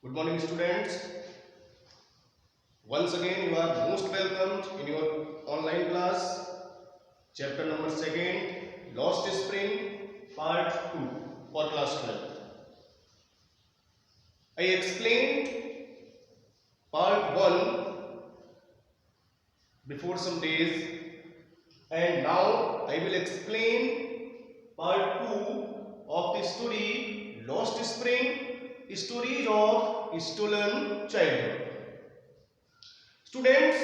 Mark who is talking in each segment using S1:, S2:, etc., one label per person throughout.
S1: Good morning, students. Once again, you are most welcomed in your online class. Chapter number 2, Lost Spring, Part 2 for class 12. I explained Part 1 before some days, and now I will explain Part 2 of the story Lost Spring, Stories of Stolen Childhood. Students,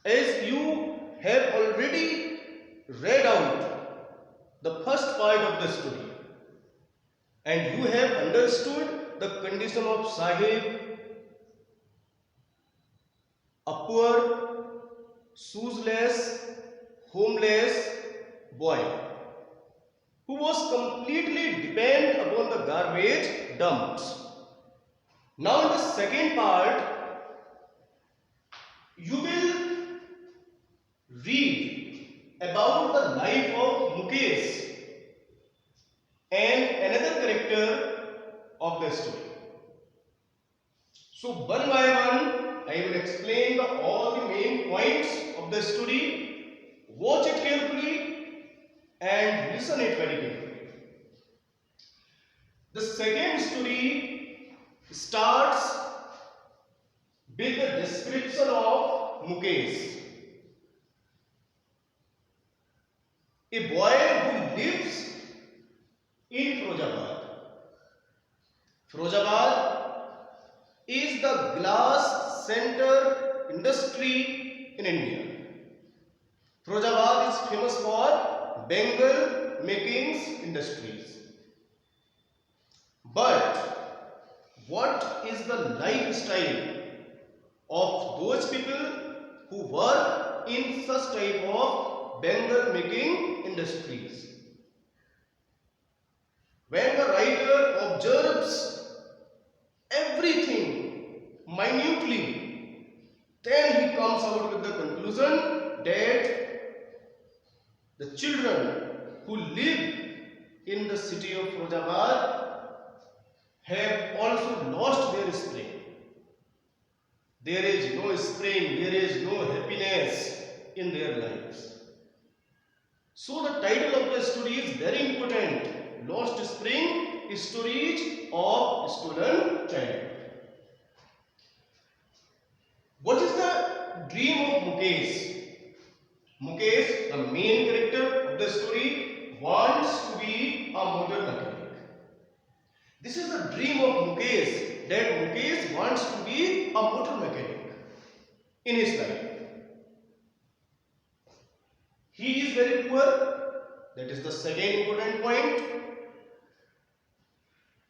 S1: as you have already read out the first part of the story and you have understood the condition of Sahib, a poor, shoeless, homeless boy who was completely dependent upon the garbage dumps. Now in the second part, you will read about the life of Mukesh and another character of the story. So one by one, I will explain all the main points of the story. Watch it carefully and listen it very carefully. The second story starts with the description of Mukesh, a boy who lives in Firozabad. Firozabad is the glass center industry in India. Firozabad is famous for Bengal makings industries. But what is the lifestyle of those people who work in such type of Bengal making industries? When the writer observes everything minutely, then he comes out with the conclusion that the children who live in the city of Firozabad have also lost their spring. There is no spring, there is no happiness in their lives. So the title of the story is very important. Lost Spring, Stories of Stolen Childhood. What is the dream of Mukesh? Mukesh, the main character of the story, wants to be a motor mechanic. This is the dream of Mukesh, that Mukesh wants to be a motor mechanic in his life. He is very poor, that is the second important point.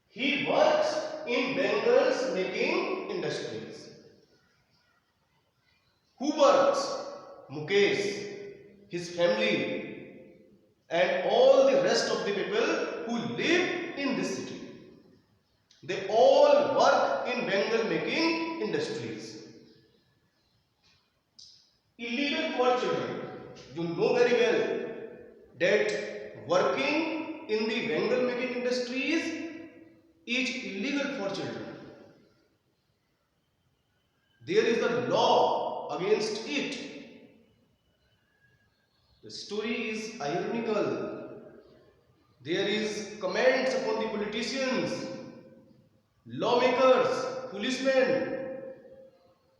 S1: He works in Bengal's making industries. Who works? Mukesh, his family, and all the rest of the people who live in this city. They all work in Bengal making industries. Illegal for children. You know very well that working in the Bengal making industries is illegal for children. There is a law against it. The story is ironical. There is comments upon the politicians, lawmakers, policemen.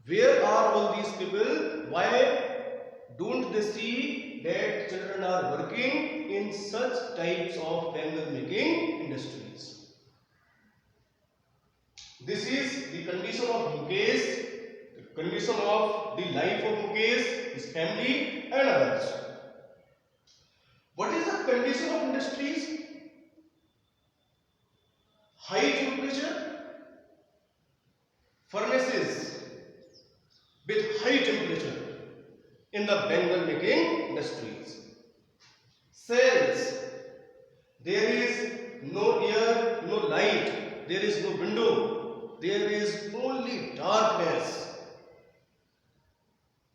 S1: Where are all these people? Why don't they see that children are working in such types of Bengal making industries? This is the condition of Mukesh, the condition of the life of Mukesh, his family and others. What is the condition of industries? High temperature, furnaces with high temperature in the Bengal making industries. Cells, there is no air, no light, there is no window, there is only darkness.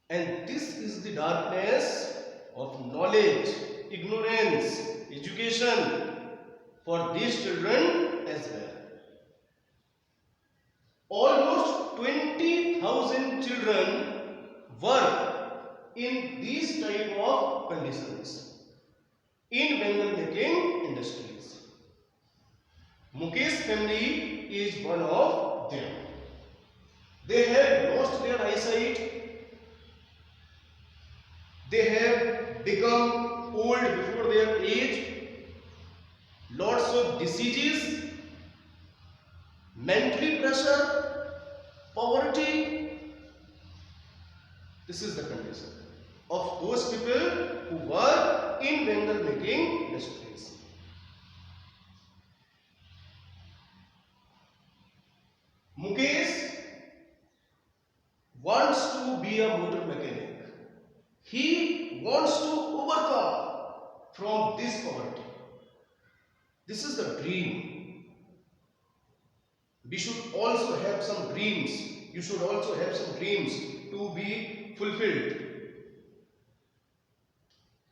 S1: And this is the darkness of knowledge, ignorance, education for these children as well. Almost 20,000 children work in these type of conditions in Bengal making industries. Mukesh family is one of them. They have lost their eyesight. They have become old before their age. Lots of diseases, mentally pressure, poverty. This is the condition of those people who work in Bengal making industries. Mukesh wants to be a motor mechanic. He wants to overcome from this poverty. This is the dream. We should also have some dreams. You should also have some dreams to be fulfilled.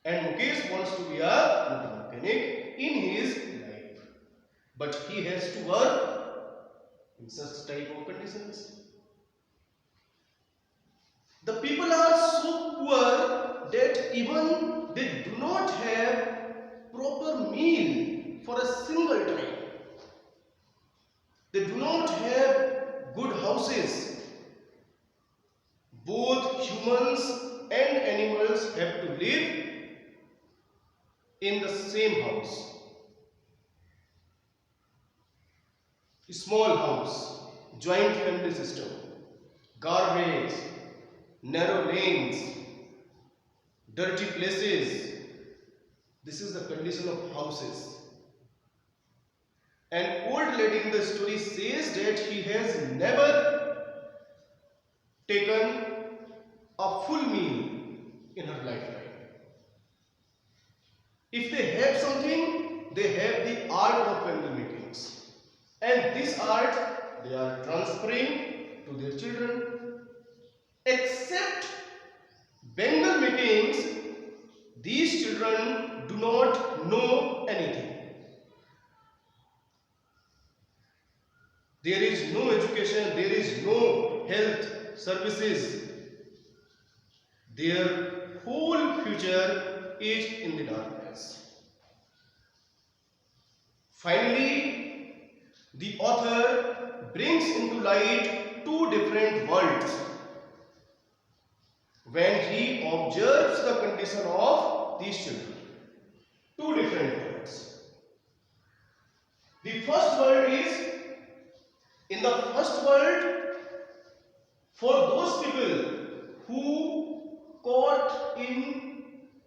S1: And Mukesh wants to be a motor mechanic in his life. But he has to work in such type of conditions. The people are so poor that even they do not have proper meal for a single time. They do not have good houses. Both humans and animals have to live in the same house. A small house, joint family system, garbage, narrow lanes, dirty places. This is the condition of houses. An old lady in the story says that she has never taken a full meal in her lifetime. If they have something, they have the art of Bengal makings. And this art they are transferring to their children. Except Bengal makings, these children do not know anything. There is no education, there is no health services. Their whole future is in the darkness. Finally, the author brings into light two different worlds when he observes the condition of these children. Two different worlds. The first world is, in the first world, for those people who caught in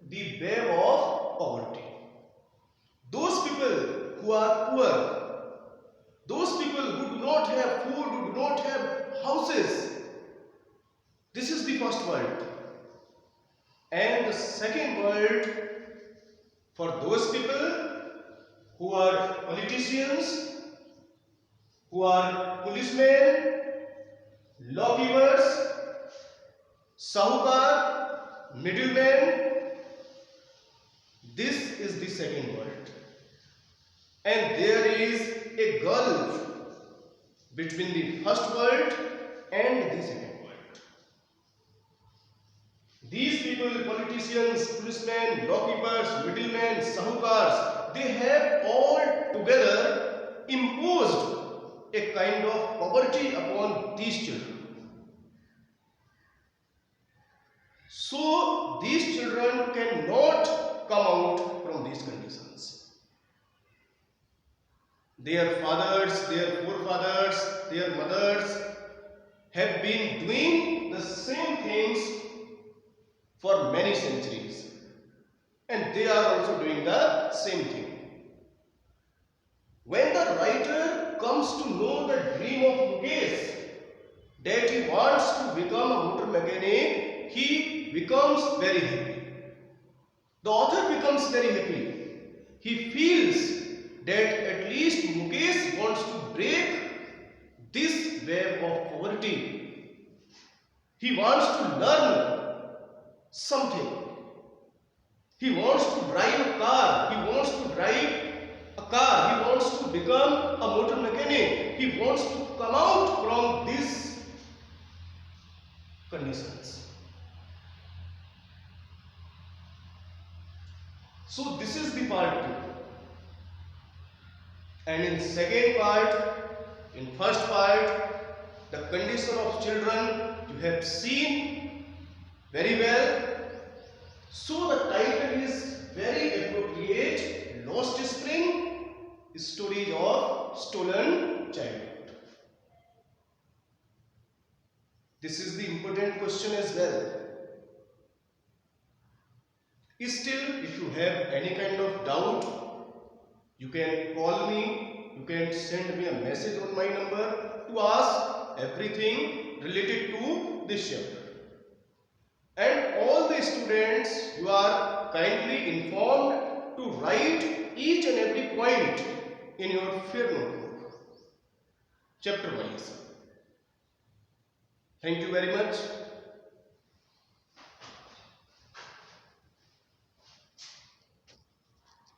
S1: the web of poverty, those people who are poor, those people who do not have food, who do not have houses, this is the first world. And the second world, for those people who are politicians, who are policemen, lawgivers, sahukar, middlemen. This is the second world. And there is a gulf between the first world and the second world. These people, politicians, policemen, lawkeepers, middlemen, sahukars, they have all together imposed a kind of poverty upon these children. So these children cannot come out from these conditions. Their fathers, their forefathers, their mothers have been doing the same things for many centuries, and they are also doing the same thing. When the writer comes to know the dream of Mukesh, that he wants to become a motor mechanic, he becomes very happy. The author becomes very happy. He feels that at least Mukesh wants to break this web of poverty. He wants to learn something. He wants to drive a car. He wants to drive a car. He wants to become a motor mechanic. he wants to come out from these conditions. So this is the part 2. And in second part, in first part, the condition of children you have seen very well. So the title is very appropriate: Lost Spring, Stories of Stolen Childhood. This is the important question as well. Still, if you have any kind of doubt, you can call me, you can send me a message on my number to ask everything related to this chapter. And all the students, you are kindly informed to write each and every point in your fair notebook, chapter wise. Thank you very much.